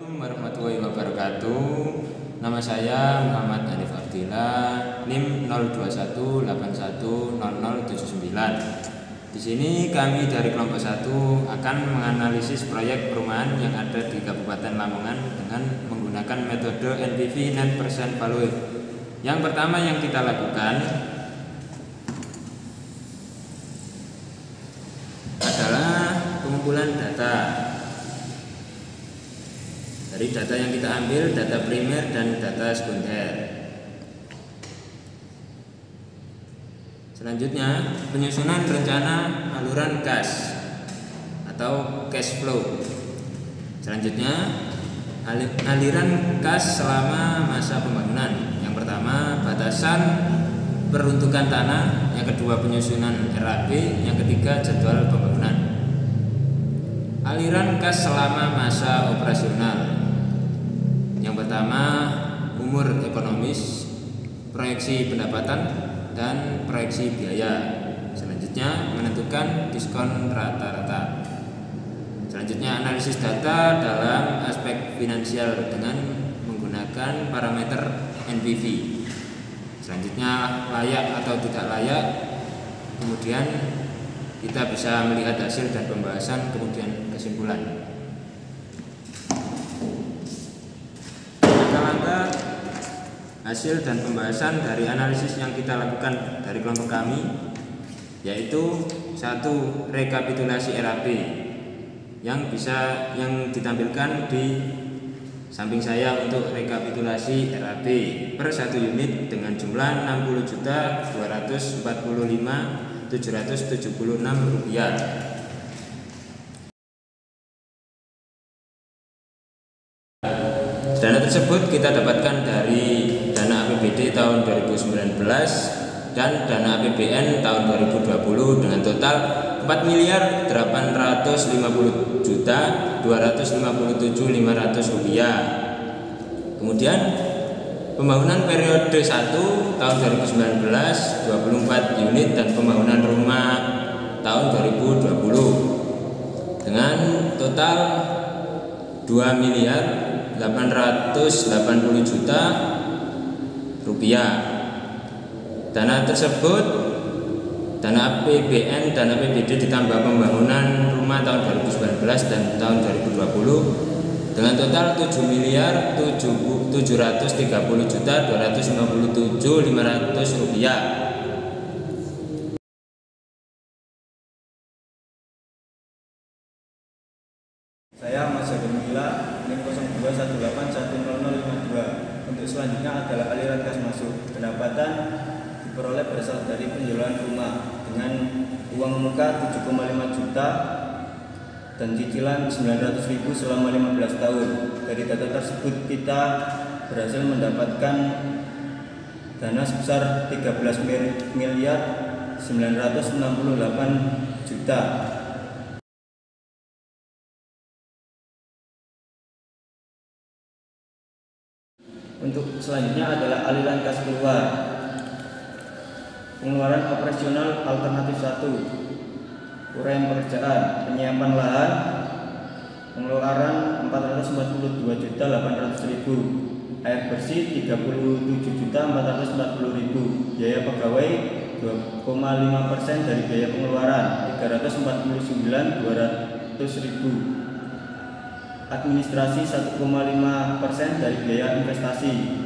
Assalamualaikum warahmatullahi wabarakatuh. Nama saya Muhammad Hanif Abdillah, NIM 0218100079. Di sini kami dari kelompok 1 akan menganalisis proyek perumahan yang ada di Kabupaten Lamongan dengan menggunakan metode NPV Net Present Value. Yang pertama yang kita lakukan adalah pengumpulan data. Dari data yang kita ambil, data primer dan data sekunder. Selanjutnya, penyusunan rencana aluran kas atau cash flow. Selanjutnya, aliran kas selama masa pembangunan. Yang pertama, batasan peruntukan tanah. Yang kedua, penyusunan RAP. Yang ketiga, jadwal pembangunan. Aliran kas selama masa operasional. Yang pertama, umur ekonomis, proyeksi pendapatan, dan proyeksi biaya. Selanjutnya, menentukan diskon rata-rata. Selanjutnya, analisis data dalam aspek finansial dengan menggunakan parameter NPV. Selanjutnya, layak atau tidak layak. Kemudian kita bisa melihat hasil dan pembahasan, kemudian kesimpulan. Langkah hasil dan pembahasan dari analisis yang kita lakukan dari kelompok kami, yaitu 1. Rekapitulasi RAP yang ditampilkan di samping saya untuk rekapitulasi RAP per 1 unit dengan jumlah Rp60.245.776. Dana tersebut kita dapatkan dari dana APBD tahun 2019 dan dana APBN tahun 2020 dengan total Rp4.850.257.500. Kemudian pembangunan periode 1 tahun 2019 24 unit dan pembangunan rumah tahun 2020 dengan total Rp2.880.000.000. Dana tersebut, dana APBN dan APBD ditambah pembangunan rumah tahun 2019 dan tahun 2020 dengan total Rp7.730.257.500. Saya Mas Jadimila, NIM 0218100052. Untuk selanjutnya adalah aliran kas masuk. Pendapatan diperoleh berasal dari penjualan rumah dengan uang muka 7,5 juta dan cicilan 900.000 selama 15 tahun. Dari data tersebut kita berhasil mendapatkan dana sebesar 13.968.000.000. Untuk selanjutnya adalah aliran kas keluar. Pengeluaran operasional alternatif 1, uraian pekerjaan, penyiapan lahan, pengeluaran Rp442.800.000, air bersih Rp37.440.000, biaya pegawai 2,5% dari biaya pengeluaran Rp349.200.000. Administrasi 1,5% dari biaya investasi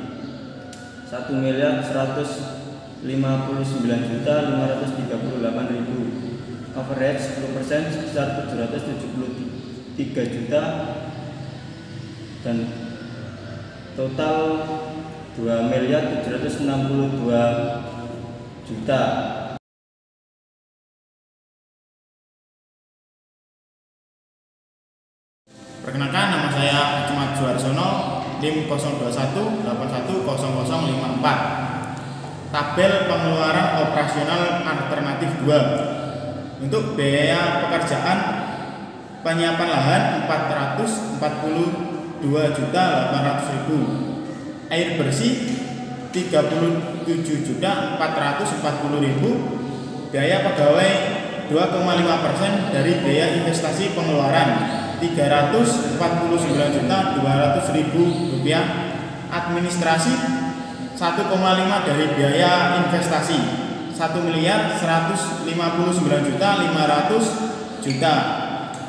Rp1.159.538.000. Average 10% sebesar Rp773 juta dan total Rp2.762 juta. Perkenalkan, nama saya Ahmad Juarsono, NIM 0218100054. Tabel pengeluaran operasional alternatif 2. Untuk biaya pekerjaan penyiapan lahan Rp442.800.000, air bersih Rp37.440.000, biaya pegawai 2,5% dari biaya investasi pengeluaran Rp349.200.000. Administrasi 1,5 dari biaya investasi Rp1.159.500.000.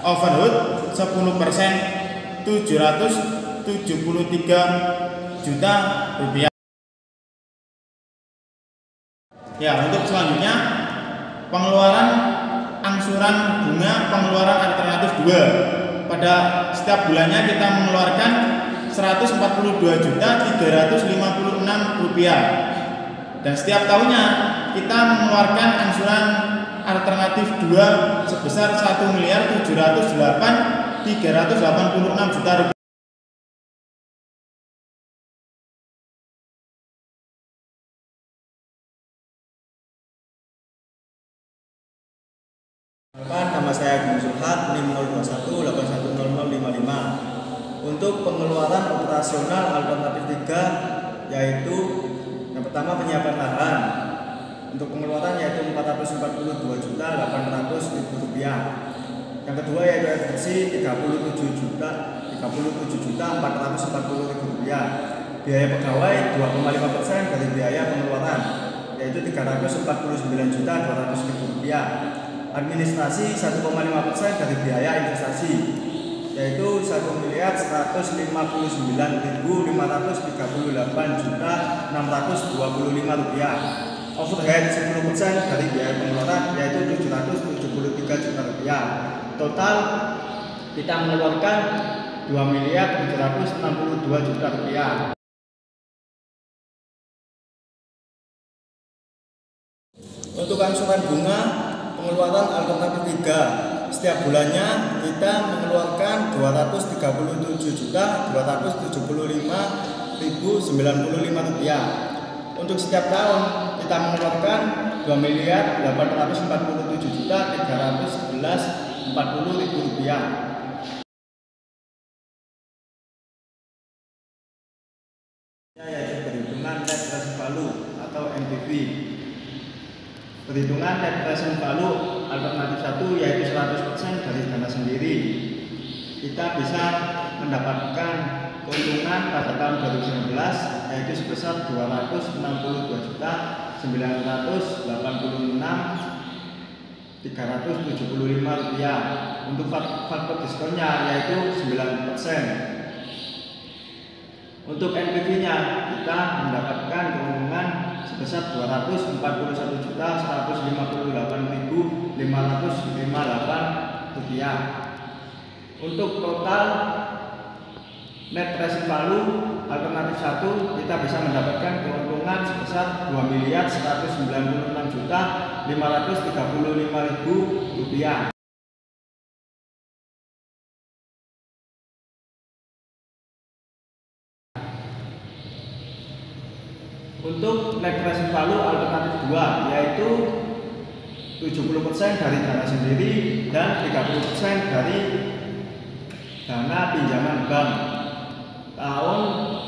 Overhead 10% Rp773 juta. Ya, untuk selanjutnya pengeluaran angsuran bunga pengeluaran alternatif 2. Pada setiap bulannya kita mengeluarkan Rp142.356 dan setiap tahunnya kita mengeluarkan angsuran alternatif 2 sebesar Rp1.708.386 juta. Nama saya Gung Sulhat, NIM 021810055. Untuk pengeluaran operasional alternatif 3 yaitu yang pertama penyiapan lahan. Untuk pengeluaran yaitu Rp442.800.000. Yang kedua yaitu FTC Rp37.440.000. Biaya pegawai 2,5% dari biaya pengeluaran yaitu Rp349.200.000. Administrasi 1,5% dari biaya investasi yaitu Rp1.159.538.625. Overhead 10% dari biaya pengeluaran yaitu Rp773 juta. Total kita mengeluarkan Rp2.762 juta. Untuk angsuran bunga pengeluaran alternatif 3, setiap bulannya kita mengeluarkan Rp203.275.095. Untuk setiap tahun kita mengeluarkan Rp2.847.311.40.000. Yaitu perhitungan net present value atau NPV. Perhitungan net present value alternatif 1 yaitu 100% dari dana sendiri. Kita bisa mendapatkan keuntungan pada tahun 2019 yaitu sebesar Rp262.986.375. Untuk faktor diskonnya yaitu 9%. Untuk NPV-nya kita mendapatkan keuntungan sebesar Rp241.158.558. Untuk total net present value alternatif 1 kita bisa mendapatkan keuntungan sebesar Rp2.196.535.000. Untuk net present value alternatif 2 yaitu 70% dari dana sendiri dan 30% dari dana pinjaman bank. Tahun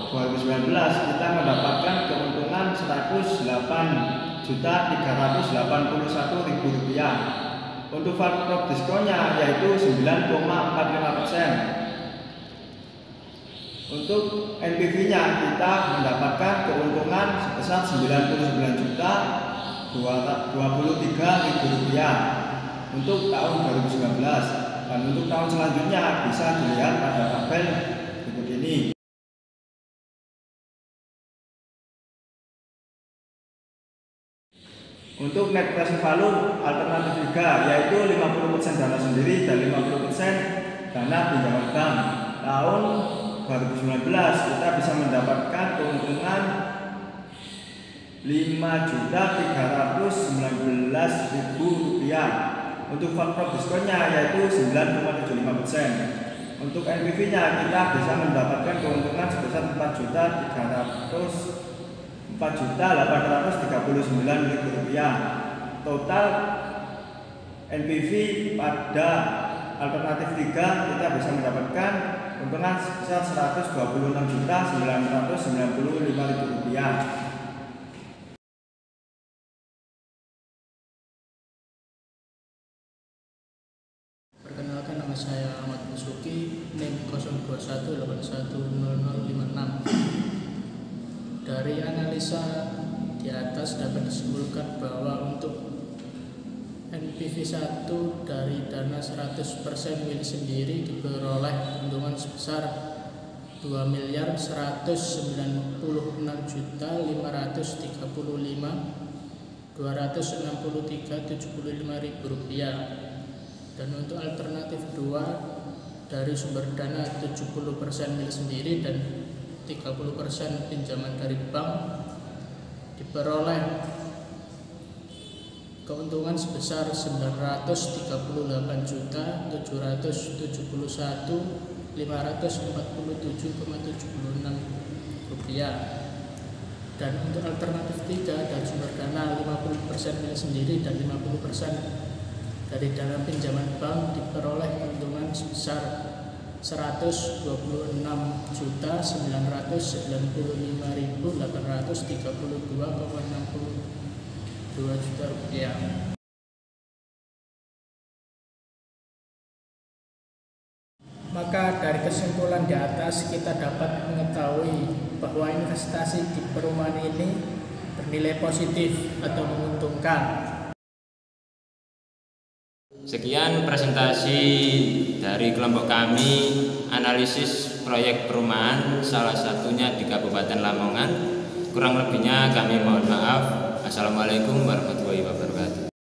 2019 kita mendapatkan keuntungan Rp108.381.000. Untuk faktor diskonnya yaitu 9,45%. Untuk NPV-nya kita mendapatkan keuntungan sebesar Rp93.000 untuk tahun 2019 dan untuk tahun selanjutnya bisa dilihat pada tabel berikut ini. Untuk net present value alternatif 3 yaitu 50% dana sendiri dan 50% dana pinjaman bank. Tahun 2019 kita bisa mendapatkan keuntungan Rp5.319.000. Untuk faktor diskonnya yaitu 9,75%. Untuk NPV-nya kita bisa mendapatkan keuntungan sebesar Rp4.839.000. Total NPV pada alternatif 3 kita bisa mendapatkan keuntungan sebesar Rp126.995.000. saya Ahmad Musuki, NIM 0218100056. Dari analisa di atas dapat disimpulkan bahwa untuk NPV 1 dari dana 100% milik sendiri diperoleh keuntungan sebesar 2.196.535.263.75 rupiah. Dan untuk alternatif 2 dari sumber dana 70% milik sendiri dan 30% pinjaman dari bank diperoleh keuntungan sebesar 939.771.547,76 rupiah. Dan untuk alternatif 3 dari sumber dana 50% milik sendiri dan 50% dari dana pinjaman bank diperoleh keuntungan sebesar 126.995.832,62 juta rupiah. Maka dari kesimpulan di atas kita dapat mengetahui bahwa investasi di perumahan ini bernilai positif atau menguntungkan. Sekian presentasi dari kelompok kami analisis proyek perumahan salah satunya di Kabupaten Lamongan. Kurang lebihnya kami mohon maaf. Assalamualaikum warahmatullahi wabarakatuh.